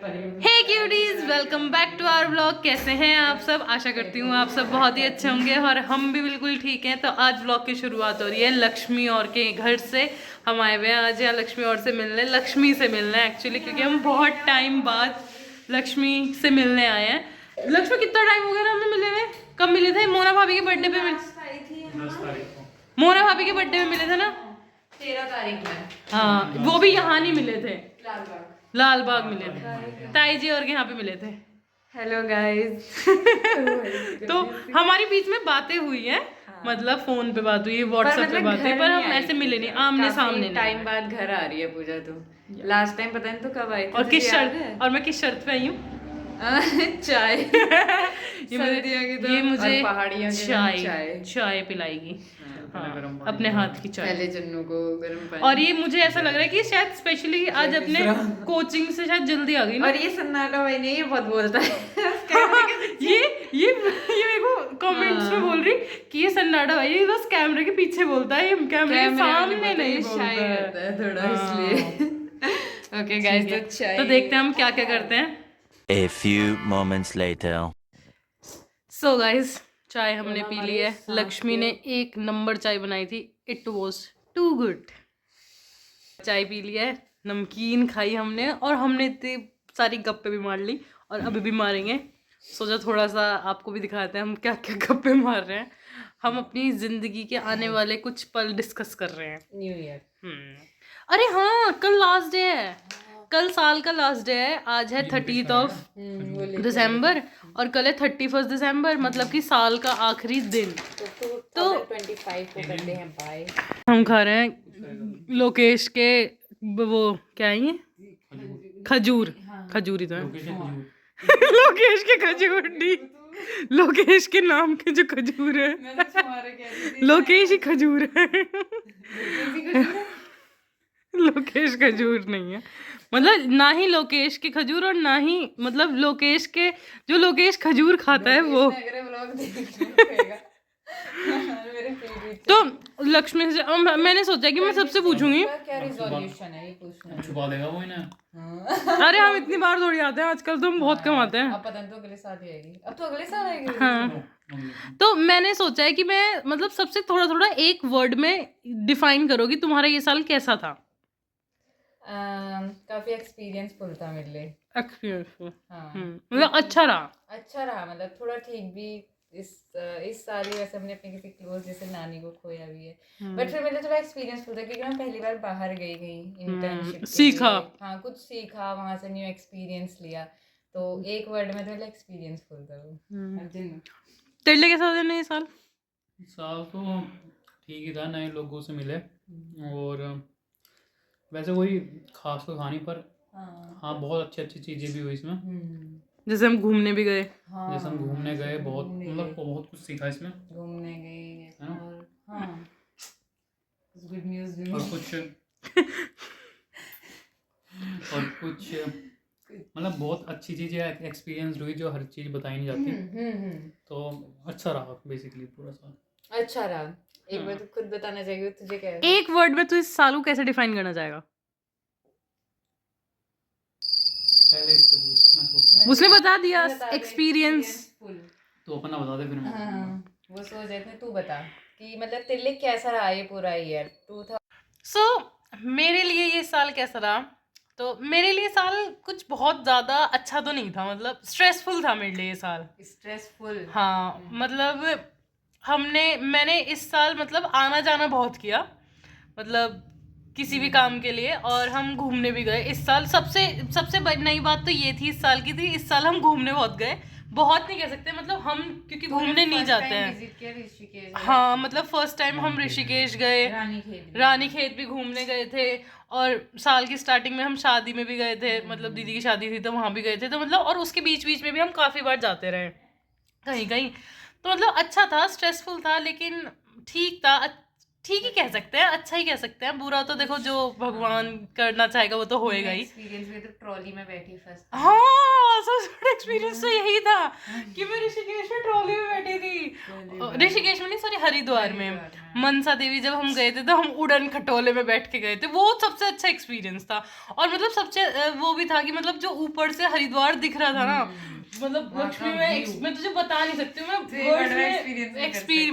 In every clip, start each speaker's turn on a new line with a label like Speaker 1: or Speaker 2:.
Speaker 1: Hey cuties, welcome back to our blog. कैसे हैं आप सब? आशा करती हूँ आप सब बहुत ही अच्छे होंगे और हम भी बिल्कुल ठीक हैं। तो आज ब्लॉग की शुरुआत हो रही है लक्ष्मी और के घर से। हम आए हुए हैं आज यहाँ लक्ष्मी और से मिलने, लक्ष्मी से मिलने एक्चुअली, क्योंकि हम बहुत टाइम बाद लक्ष्मी से मिलने आए हैं। लक्ष्मी कितना टाइम हो गया ना हमें मिले हुए? कब मिले थे? मोना भाभी के बर्थडे पे मोना भाभी के बर्थडे में मिले थे ना,
Speaker 2: 13 तारीख में।
Speaker 1: हाँ, वो भी यहाँ नहीं मिले थे, लाल बाग मिले थे, ताई जी और के यहाँ पे मिले थे।
Speaker 2: Hello guys.
Speaker 1: तो हमारी बीच में बातें हुई हैं, मतलब फोन पे बात हुई है, व्हाट्सएप पे बात हुई, पर हम ऐसे मिले नहीं, आमने सामने
Speaker 2: टाइम बाद घर आ रही है पूजा। तो लास्ट टाइम पता नहीं तो कब आई थी,
Speaker 1: और किस शर्त, और मैं किस शर्त पे आई हूँ?
Speaker 2: चाय।
Speaker 1: ये मुझे
Speaker 2: पहाड़ियों
Speaker 1: चाय चाय पिलाएगी, हाँ, अपने हाथ की चाय।
Speaker 2: पहले जन्नू को गर्म पानी।
Speaker 1: और ये मुझे ऐसा लग रहा है कि शायद स्पेशली आज अपने कोचिंग से शायद जल्दी आ गई ना।
Speaker 2: और ये सन्नाटा भाई ने ये बहुत बोलता है।
Speaker 1: ये मेरे को कमेंट्स में बोल रही कि ये सन्नाटा भाई ये बस कैमरे के पीछे बोलता है, ये कैमरे के सामने नहीं बोलता है
Speaker 2: थोड़ा, इसलिए। ओके गाइस,
Speaker 1: तो देखते हैं हम क्या क्या करते हैं।
Speaker 3: A few moments later.
Speaker 1: So guys, चाय हमने पी ली है। लक्ष्मी ने एक नंबर चाय बनाई थी, इट वॉज टू गुड। चाय पी ली है, नमकीन खाई हमने, और हमने इतनी सारी गप्पे भी मार ली और अभी भी मारेंगे। सोचा थोड़ा सा आपको भी दिखाते हैं हम क्या क्या गप्पे मार रहे हैं। हम अपनी जिंदगी के आने वाले कुछ पल डिस्कस कर रहे हैं।
Speaker 2: New year.
Speaker 1: अरे हाँ, कल लास्ट डे है, कल साल का लास्ट डे है। आज है 30th ऑफ दिसंबर और कल है 31st दिसंबर, मतलब कि साल का आखिरी दिन। तो
Speaker 2: 25 को करते हैं बाय।
Speaker 1: हम खा रहे हैं लोकेश के वो क्या है ये, खजूर, खजूर ही तो है। लोकेश के खजूर नहीं, लोकेश के नाम के जो खजूर है, लोकेश ही खजूर है। लोकेश खजूर नहीं है, मतलब ना ही लोकेश के खजूर और ना ही मतलब लोकेश के, जो लोकेश खजूर खाता है वो। तो लक्ष्मी से मैंने सोचा कि मैं सबसे पूछूंगी।
Speaker 2: क्या रिजोल्यूशन है ये पूछना?
Speaker 4: छुपा देगा वो इन्हें।
Speaker 1: अरे हम इतनी बार थोड़ी आते हैं आजकल, तो हम बहुत कम आते हैं।
Speaker 2: अब पता नहीं तो अगले साल ही आएगी, अब तो अगले साल आएगी।
Speaker 1: हाँ, तो मैंने सोचा है कि मैं मतलब सबसे थोड़ा थोड़ा एक वर्ड में डिफाइन करोगी तुम्हारा ये साल कैसा था।
Speaker 2: काफी एक्सपीरियंसफुल था मेरे लिए।
Speaker 1: एक्सपीरियंस
Speaker 2: हाँ,
Speaker 1: मतलब अच्छा रहा।
Speaker 2: अच्छा रहा, मतलब थोड़ा ठीक भी। इस साल ही वैसे हमने अपने किसी क्लोज जैसे नानी को खोया भी है, बट फिर मेरे थोड़ा एक्सपीरियंसफुल था क्योंकि मैं पहली बार बाहर गई इंटर्नशिप
Speaker 1: सीखा।
Speaker 2: हाँ, कुछ सीखा वहां से, न्यू एक्सपीरियंस लिया। तो एक वर्ड में तो एक्सपीरियंसफुल था वो।
Speaker 1: तेरे लिए कैसा था ये साल?
Speaker 4: साल तो ठीक ही था, नए लोगों से मिले और वैसे कोई खास तो था नहीं, पर हाँ बहुत अच्छी अच्छी चीज़ें भी हुई इसमें।
Speaker 1: जैसे हम घूमने भी गए।
Speaker 2: हाँ,
Speaker 4: जैसे हम घूमने गए, बहुत मतलब बहुत कुछ सीखा इसमें।
Speaker 2: घूमने गए
Speaker 4: है ना?
Speaker 2: और हाँ, गुड न्यूज़ भी
Speaker 4: और
Speaker 2: मिली।
Speaker 4: कुछ मतलब बहुत अच्छी चीज़ें एक्सपीरियंस हुई जो हर चीज़ बताई नहीं जाती। तो अच्छा रहा बेसिकली पूरा साल।
Speaker 2: अच्छा रहा। एक बार तो खुद बताना चाहिए, तुझे क्या है?
Speaker 1: एक वर्ड में तू इस साल को कैसे डिफाइन करना चाहेगा?
Speaker 4: पहले इससे पूछ, मैं सोचता हूँ।
Speaker 1: उसने बता दिया एक्सपीरियंस।
Speaker 4: तो अपना बता दे फिर मैं।
Speaker 2: हाँ, वो सोच रहे थे, तू बता कि मतलब तेरे लिए कैसा रहा ये पूरा ईयर 2000।
Speaker 1: सो मेरे लिए ये साल कैसा रहा? तो मेरे लिए साल कुछ बहुत ज़्यादा अच्छा तो नहीं था, मतलब स्ट्रेसफुल था मेरे लिए ये साल।
Speaker 2: स्ट्रेसफुल?
Speaker 1: हाँ, मतलब मैंने इस साल मतलब आना जाना बहुत किया, मतलब किसी भी काम के लिए, और हम घूमने भी गए इस साल। सबसे बड़ी नई बात तो ये थी इस साल की थी, इस साल हम घूमने बहुत गए। बहुत नहीं कह सकते, मतलब हम क्योंकि घूमने नहीं जाते हैं। हाँ, मतलब फर्स्ट टाइम हम ऋषिकेश गए, रानीखेत भी घूमने गए थे, और साल की स्टार्टिंग में हम शादी में भी गए थे, मतलब दीदी की शादी थी तो वहाँ भी गए थे। तो मतलब और उसके बीच बीच में भी हम काफ़ी बार जाते रहे कहीं कहीं। तो मतलब अच्छा था, स्ट्रेसफुल था लेकिन ठीक था, ठीक ही कह सकते हैं, अच्छा ही कह सकते हैं। बुरा तो देखो जो भगवान करना चाहेगा वो तो होएगा ही।
Speaker 2: एक्सपीरियंस में तो ट्रॉली में बैठी फर्स्ट।
Speaker 1: हाँ, सबसे बड़ा एक्सपीरियंस तो यही था कि मैं ऋषिकेश में ट्रॉली में बैठी थी। ऋषिकेश में नहीं, सॉरी, हरिद्वार में मनसा देवी जब हम गए थे तो हम उड़न खटोले में बैठ के गए थे। वो सबसे अच्छा एक्सपीरियंस था। और मतलब सबसे वो भी था कि मतलब जो ऊपर से हरिद्वार दिख रहा था ना, मतलब लक्ष्मी में मैं तुझे बता नहीं सकती हूँ,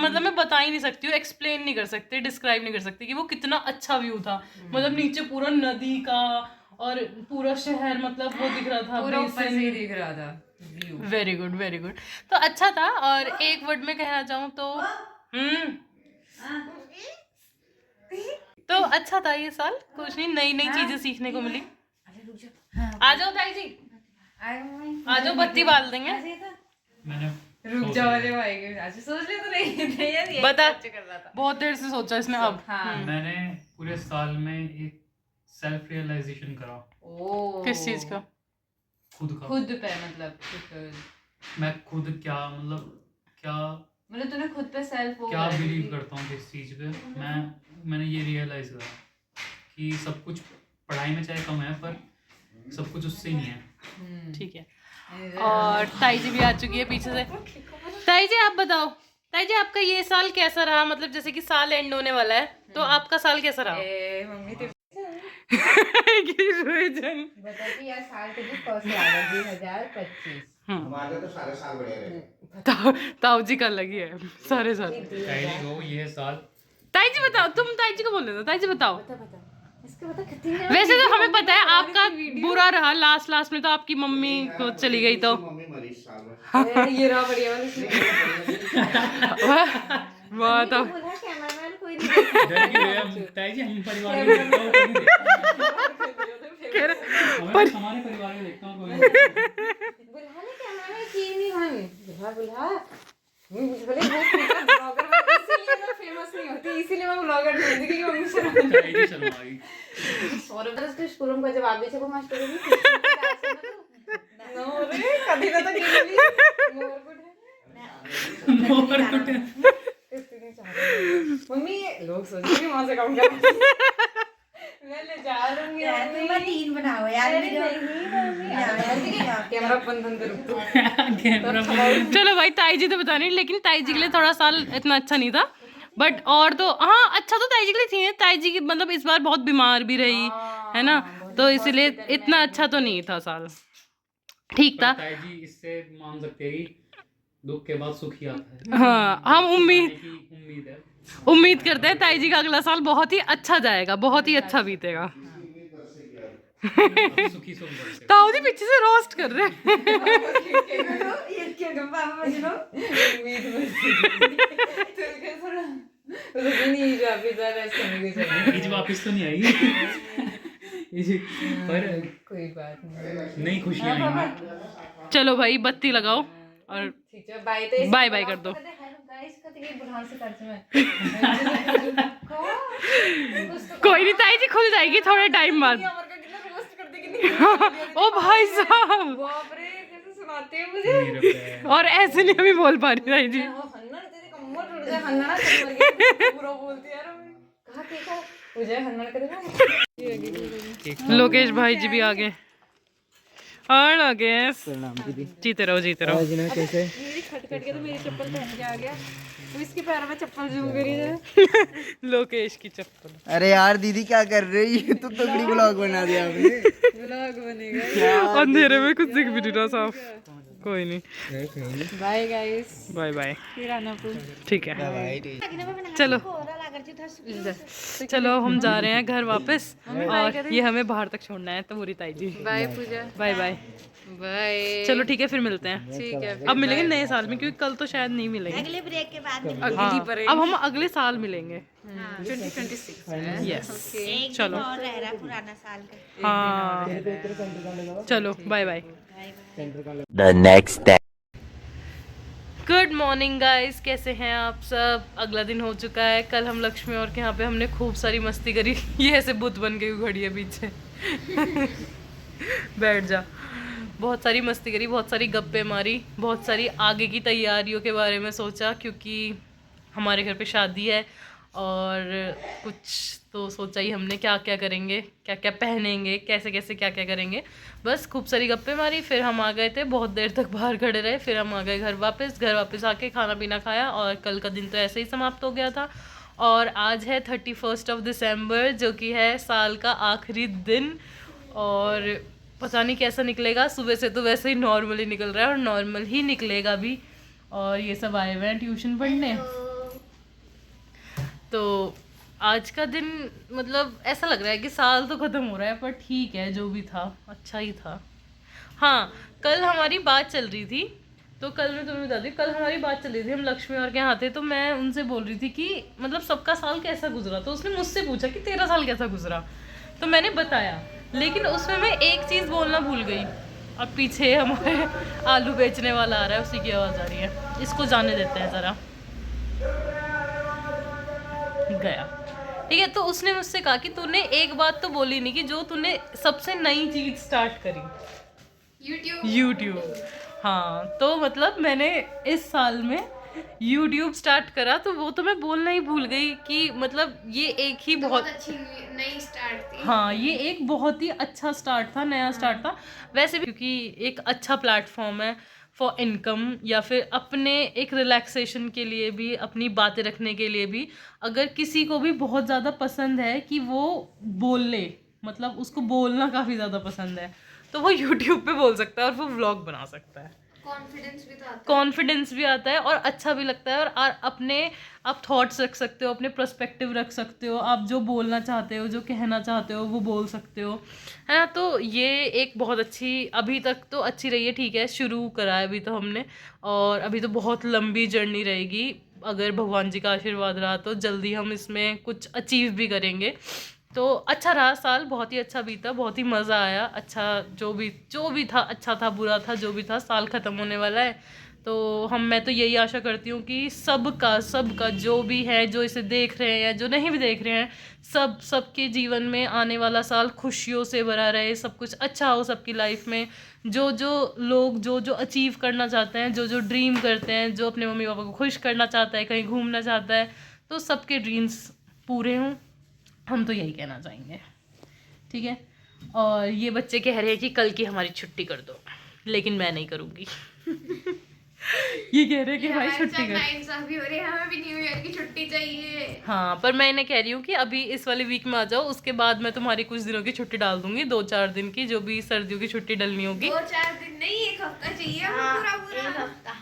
Speaker 1: मतलब मैं बता ही नहीं सकती हूँ, एक्सप्लेन नहीं कर सकती, डिस्क्राइब नहीं कर सकती कि वो कितना अच्छा व्यू था। मतलब नीचे पूरा नदी का और पूरा शहर, मतलब वो दिख रहा था,
Speaker 2: पूरा ऊपर से ही दिख रहा था view.
Speaker 1: Very good, very good. तो अच्छा था। और एक वर्ड में कहना चाहूँ तो तो अच्छा था ये साल। कुछ नहीं, नई नई चीजें सीखने को मिली। आ जाओ ताई जी, आ जाओ, बत्ती बाल देंगे।
Speaker 4: मैंने
Speaker 2: रुक जाओ वाले भाई के आज सोच ले तो नहीं यार, ये
Speaker 1: बता,
Speaker 2: कर रहा था।
Speaker 1: बहुत देर से सोचा इसने अब।
Speaker 2: हाँ।
Speaker 4: मैंने पूरे साल में एक सेल्फ रियलाइजेशन करा।
Speaker 2: ओ,
Speaker 1: किस चीज का?
Speaker 4: खुद का।
Speaker 2: खुद पे मतलब
Speaker 4: मैं खुद क्या
Speaker 2: तूने खुद पे सेल्फ
Speaker 4: क्या बिलीव करता हूँ किस चीज़ पे। मैंने ये रियलाइज करा कि सब कुछ पढ़ाई में चाहे कम है पर सब कुछ उससे ही नहीं है।
Speaker 1: ठीक है। और ताई जी भी आ चुकी है पीछे से। ताई जी आप बताओ, ताई जी आपका ये साल कैसा रहा? मतलब जैसे कि साल एंड होने वाला है तो आपका साल कैसा रहा?
Speaker 2: मम्मी तो
Speaker 1: बता
Speaker 2: कि यार साल के फर्स्ट आ 2025
Speaker 5: हमारे तो सारे साल बढ़िया रहे।
Speaker 1: ताऊ जी का लगी है सारे साल।
Speaker 4: ये साल
Speaker 1: ताई जी बताओ, तुम ताई जी को बोल रहे हो, ताई जी बताओ।
Speaker 2: इसका बता कितनी है?
Speaker 1: वैसे तो हमें पता है आपका बुरा रहा, लास्ट में तो आपकी मम्मी को चली गई तो
Speaker 5: मम्मी मरी इस साल में।
Speaker 2: ये रहा बढ़िया वाला।
Speaker 1: वाह तो
Speaker 2: बोला कैमरामैन कोई नहीं
Speaker 4: ताई जी हम परिवार में देखता हूँ, कोई नहीं देखता। हमारे परिवार में देखता हूँ कोई नहीं।
Speaker 2: बुला ले कैमरामैन की नहीं हम बुला बोले वो ब्लॉगर बन, इसीलिए मैं फेमस नहीं होती, इसीलिए मैं ब्लॉगर नहीं होती क्योंकि मम्मी से
Speaker 4: ताई जी शर्माई।
Speaker 2: और बस के स्कूल में जवाब दे छको मास्टर जी नो रे कभी ना तो नहीं भी मोर गुड मम्मी लोग सोचेंगे वहां से काम कर मैं ले जा रही हूं।
Speaker 6: मैं 3 बनाओ यार वीडियो।
Speaker 2: कैमरा बंद करो।
Speaker 1: चलो भाई, ताई जी तो बता नहीं, लेकिन ताई जी के लिए थोड़ा साल इतना अच्छा नहीं था। बट और तो हाँ अच्छा तो ताई जी के लिए थी। ताई जी की मतलब इस बार बहुत बीमार भी रही है ना, तो इसलिए इतना अच्छा तो नहीं था साल, ठीक था।
Speaker 4: ताई जी इससे मान सकते हैं कि दुख के बाद सुख ही आता है।
Speaker 1: हाँ, हम
Speaker 4: उम्मीद
Speaker 1: करते हैं ताई जी का अगला साल बहुत ही अच्छा जाएगा, बहुत ही अच्छा बीतेगा।
Speaker 4: सुखी सुख बरसे।
Speaker 1: ताऊ जी पीछे से रोस्ट कर रहे हैं।
Speaker 2: ये क्या गप्पा मजनो उम्मीद नहीं वापस आ रहा है।
Speaker 4: इज वापस तो नहीं आई पर
Speaker 2: कोई बात
Speaker 4: नहीं खुशियाँ आएंगी।
Speaker 1: चलो भाई बत्ती लगाओ और
Speaker 2: ठीक है बाय। तो
Speaker 1: बाय बाय कर दो। कोई नहीं ताई जी खुल जाएगी थोड़े टाइम बाद। ओ भाई साहब,
Speaker 2: बाप रे कैसे सुनाते हैं मुझे।
Speaker 1: और ऐसे नहीं अभी बोल पा रही ताई जी।
Speaker 2: हन्ना तेरे कमर टूट जाए, हन्ना ना मर गया पूरा बोलती है यार। कहां के का मुझे हन्ना करेगा।
Speaker 1: लोकेश भाई जी भी आ गए। और लोकेश जीते रहो, जीते रहो।
Speaker 5: कैसे
Speaker 2: मेरी खटखट के तो मेरी चप्पल पहन के आ गया, तो इसके पैर में चप्पल जूम करी है।
Speaker 1: लोकेश की चप्पल।
Speaker 5: अरे यार दीदी क्या कर रही है? तो तगड़ी ब्लॉग बना दिया आपने।
Speaker 2: व्लॉग बनेगा
Speaker 1: अंधेरे में कुछ दिख भी नहीं रहा साफ। कोई नहीं,
Speaker 2: बाय गाइस,
Speaker 1: बाय बाय।
Speaker 2: फिर आना
Speaker 1: ठीक है, चलो चलो हम जा रहे हैं घर वापस, और ये हमें बाहर तक छोड़ना है। तो पूरी ताई जी
Speaker 2: बाय पूजा,
Speaker 1: बाय बाय
Speaker 2: बाय।
Speaker 1: चलो ठीक है, फिर मिलते हैं।
Speaker 2: ठीक है,
Speaker 1: अब मिलेंगे नए साल में, क्योंकि कल तो शायद नहीं मिलेंगे।
Speaker 6: अगले ब्रेक के बाद
Speaker 1: हाँ, अब हम अगले साल मिलेंगे।
Speaker 2: 2026
Speaker 1: यस,
Speaker 6: एक
Speaker 1: चलो
Speaker 6: दिन और रह रहा पुराना साल का।
Speaker 1: हाँ, चलो bye bye.
Speaker 3: The next day.
Speaker 1: Good morning guys, कैसे हैं आप सब? अगला दिन हो चुका है। कल हम लक्ष्मी और के यहाँ पे हमने खूब सारी मस्ती करी। ये ऐसे बुत बन के खड़ी है पीछे। बैठ जा। बहुत सारी मस्ती करी, बहुत सारी गप्पे मारी, बहुत सारी आगे की तैयारियों के बारे में सोचा, क्योंकि हमारे घर पे शादी है और कुछ तो सोचा ही हमने क्या क्या करेंगे, क्या क्या पहनेंगे, कैसे कैसे क्या क्या करेंगे। बस खूब सारी गप्पे मारी, फिर हम आ गए थे, बहुत देर तक बाहर खड़े रहे, फिर हम आ गए घर वापस आके खाना पीना खाया और कल का दिन तो ऐसे ही समाप्त हो गया था। और आज है 31 दिसंबर जो कि है साल का आखिरी दिन, और पता नहीं कैसा निकलेगा। सुबह से तो वैसे ही नॉर्मली निकल रहा है और नॉर्मल ही निकलेगा भी। और ये सब आए हुए हैं ट्यूशन पढ़ने। तो आज का दिन मतलब ऐसा लग रहा है कि साल तो ख़त्म हो रहा है, पर ठीक है, जो भी था अच्छा ही था। हाँ, कल हमारी बात चल रही थी, तो कल मैं तुम्हें बताती हूँ, कल हमारी बात चल रही थी, हम लक्ष्मी और के यहाँ थे, तो मैं उनसे बोल रही थी कि मतलब सबका साल कैसा गुजरा। तो उसने मुझसे पूछा कि तेरा साल कैसा गुजरा, तो मैंने बताया, लेकिन उसमें मैं एक चीज़ बोलना भूल गई। अब पीछे हमारे आलू बेचने वाला आ रहा है, उसी की आवाज़ आ रही है, इसको जाने देते हैं ज़रा। गया, ठीक है। तो उसने मुझसे कहा कि तूने एक बात तो बोली नहीं कि जो तूने सबसे नई चीज़ स्टार्ट करी, यूट्यूब। हाँ, तो मतलब मैंने इस साल में यूट्यूब स्टार्ट करा, तो वो तो मैं बोलना ही भूल गई कि मतलब ये एक ही बहुत
Speaker 7: अच्छी नई स्टार्ट थी।
Speaker 1: हाँ, ये एक बहुत ही अच्छा स्टार्ट था, नया स्टार्ट था वैसे भी, क्योंकि एक अच्छा प्लेटफॉर्म है फॉर इनकम, या फिर अपने एक रिलैक्सेशन के लिए भी, अपनी बातें रखने के लिए भी। अगर किसी को भी बहुत ज़्यादा पसंद है कि वो बोल ले, मतलब उसको बोलना काफ़ी ज़्यादा पसंद है, तो वो यूट्यूब पे बोल सकता है और वो व्लॉग बना सकता है।
Speaker 7: कॉन्फिडेंस भी तो आता है।
Speaker 1: कॉन्फिडेंस भी आता है और अच्छा भी लगता है, और अपने आप थॉट्स रख सकते हो, अपने पर्सपेक्टिव रख सकते हो, आप जो बोलना चाहते हो, जो कहना चाहते हो वो बोल सकते हो, है ना। तो ये एक बहुत अच्छी, अभी तक तो अच्छी रही है, ठीक है, शुरू करा है अभी तो हमने, और अभी तो बहुत लंबी जर्नी रहेगी। अगर भगवान जी का आशीर्वाद रहा तो जल्दी हम इसमें कुछ अचीव भी करेंगे। तो अच्छा रहा साल, बहुत ही अच्छा बीता, बहुत ही मज़ा आया। अच्छा, जो भी था, अच्छा था, बुरा था, जो भी था, साल ख़त्म होने वाला है। तो मैं तो यही आशा करती हूँ कि सबका जो भी है, जो इसे देख रहे हैं या जो नहीं भी देख रहे हैं, सबके जीवन में आने वाला साल खुशियों से भरा रहे, सब कुछ अच्छा हो सबकी लाइफ में। जो लोग जो अचीव करना चाहते हैं, जो ड्रीम करते हैं, जो अपने मम्मी पापा को खुश करना चाहता है, कहीं घूमना चाहता है, तो सबके ड्रीम्स पूरे हों, हम तो यही कहना चाहेंगे, ठीक है। और ये बच्चे कह रहे हैं कि कल की हमारी छुट्टी कर दो, लेकिन मैं नहीं करूँगी। ये कह रहे हैं कि हमारी छुट्टी कर,
Speaker 7: नाइंसाफी हो रही है, हमें भी न्यू ईयर की छुट्टी चाहिए।
Speaker 1: हाँ, पर मैं इन्हें कह रही हूँ कि अभी इस वाले वीक में आ जाओ, उसके बाद मैं तुम्हारी कुछ दिनों की छुट्टी डाल दूंगी, 2-4 दिन की, जो भी सर्दियों की छुट्टी डलनी होगी।
Speaker 7: 2-4 दिन नहीं, 1 हफ्ता चाहिए हमें, पूरा
Speaker 6: एक हफ्ता।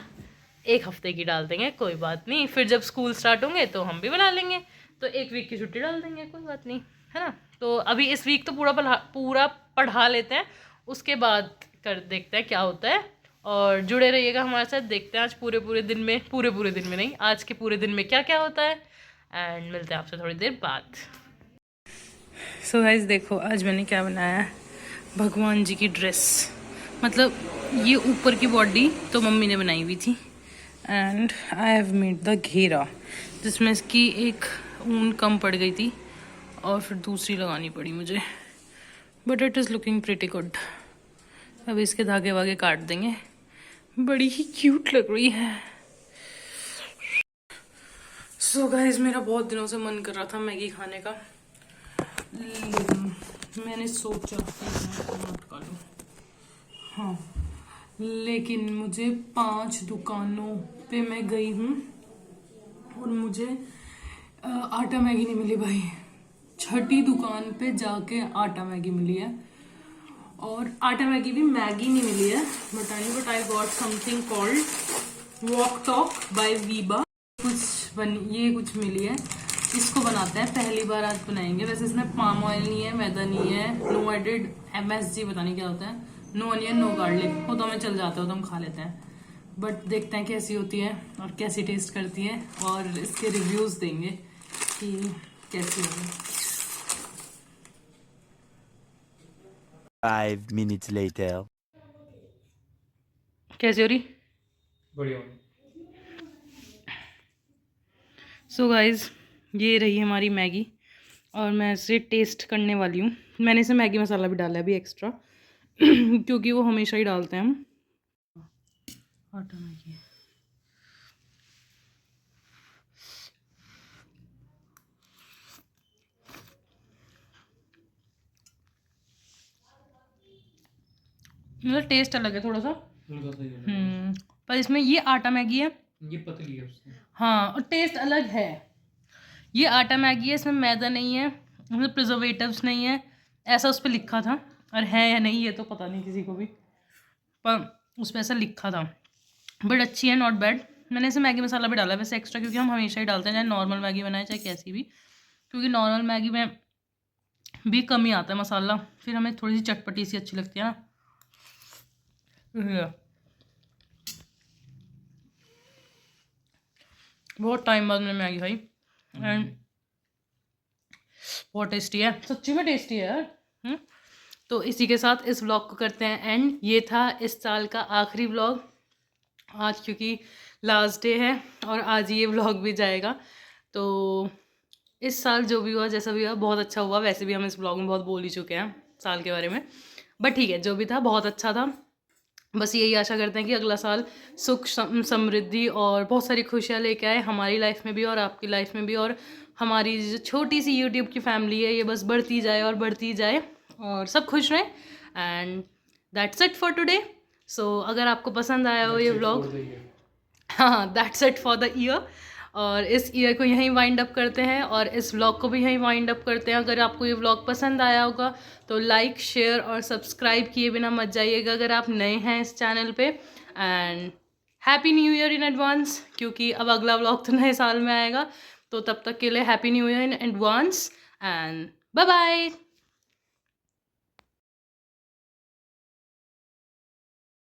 Speaker 1: 1 हफ्ते की डाल देंगे, कोई बात नहीं। फिर जब स्कूल स्टार्ट होंगे तो हम भी बना लेंगे, तो 1 वीक की छुट्टी डाल देंगे, कोई बात नहीं, है ना। तो अभी इस वीक तो पूरा पढ़ा लेते हैं, उसके बाद देखते हैं क्या होता है। और जुड़े रहिएगा हमारे साथ, देखते हैं आज पूरे दिन में नहीं, आज के पूरे दिन में क्या क्या होता है। एंड मिलते हैं आपसे थोड़ी देर बाद। सो गाइस, देखो आज मैंने क्या बनाया है, भगवान जी की ड्रेस, मतलब ये ऊपर की बॉडी तो मम्मी ने बनाई हुई थी, and I have made the घेरा, जिसमें इसकी एक ऊन कम पड़ गई थी और फिर दूसरी लगानी पड़ी मुझे, but it is looking pretty good. अब इसके धागे वागे काट देंगे, बड़ी ही क्यूट लग रही है। सो गाइस, मेरा बहुत दिनों से मन कर रहा था मैगी खाने का, मैंने सोचा हाँ, लेकिन मुझे 5 दुकानों पे मैं गई हूँ और मुझे आटा मैगी नहीं मिली भाई। 6ठी दुकान पे जाके आटा मैगी मिली है, और आटा मैगी भी मैगी नहीं मिली है, but I got something called walk talk bye Veeba, ये कुछ मिली है। इसको बनाते हैं, पहली बार आज बनाएंगे। वैसे इसमें पाम ऑयल नहीं है, मैदा नहीं है, नो एडेड MSG, पता नहीं क्या होता है, नो अनियन नो गार्लिक, वो तो हमें चल जाता है, तो हम खा लेते हैं, बट देखते हैं कैसी होती है और कैसी टेस्ट करती है, और इसके रिव्यूज़ देंगे कि कैसी होगी।
Speaker 3: 5 minutes later.
Speaker 1: कैसी हो रही?
Speaker 4: बढ़िया।
Speaker 1: सो गाइज, ये रही हमारी मैगी, और मैं इसे टेस्ट करने वाली हूँ। मैंने इसे मैगी मसाला भी डाला है अभी एक्स्ट्रा, क्योंकि वो हमेशा ही डालते हैं हम। आटा मैगी मतलब टेस्ट अलग है थोड़ा सा।
Speaker 4: हल्का सा ही है।
Speaker 1: पर इसमें ये आटा मैगी है।
Speaker 4: ये पतली है उससे।
Speaker 1: हाँ, और टेस्ट अलग है। ये आटा मैगी है, इसमें मैदा नहीं है, मतलब प्रिजर्वेटिव्स नहीं है, ऐसा उस पर लिखा था। और है या नहीं ये तो पता नहीं किसी को भी, पर उस पर ऐसा लिखा था। बट अच्छी है, नॉट बैड। मैंने इसे मैगी मसाला भी डाला है वैसे एक्स्ट्रा, क्योंकि हम हमेशा ही डालते हैं, चाहे नॉर्मल मैगी बनाए चाहे कैसी भी, क्योंकि नॉर्मल मैगी में भी कम ही आता है मसाला, फिर हमें थोड़ी सी चटपटी सी अच्छी लगती है ना। बहुत टाइम बाद मैंने मैगी खाई एंड बहुत टेस्टी है, सच्ची में टेस्टी है यार। तो इसी के साथ इस व्लॉग को करते हैं एंड। ये था इस साल का आखिरी व्लॉग आज, क्योंकि लास्ट डे है और आज ये व्लॉग भी जाएगा। तो इस साल जो भी हुआ जैसा भी हुआ बहुत अच्छा हुआ। वैसे भी हम इस व्लॉग में बहुत बोल ही चुके हैं साल के बारे में, बट ठीक है, जो भी था बहुत अच्छा था। बस यही आशा करते हैं कि अगला साल सुख समृद्धि और बहुत सारी खुशियाँ लेके आए हमारी लाइफ में भी और आपकी लाइफ में भी, और हमारी जो छोटी सी यूट्यूब की फैमिली है ये बस बढ़ती जाए और बढ़ती जाए और सब खुश रहें। And that's it for today. So अगर आपको पसंद आया हो ये व्लॉग, हाँ that's it for the year, और इस ईयर को यहीं वाइंड अप करते हैं और इस व्लॉग को भी यहीं वाइंड अप करते हैं। अगर आपको ये व्लॉग पसंद आया होगा तो लाइक शेयर और सब्सक्राइब किए बिना मत जाइएगा अगर आप नए हैं इस चैनल पे। And happy new year in advance, क्योंकि अब अगला व्लॉग तो नए साल में आएगा, तो तब तक के लिए happy new year in advance and bye bye.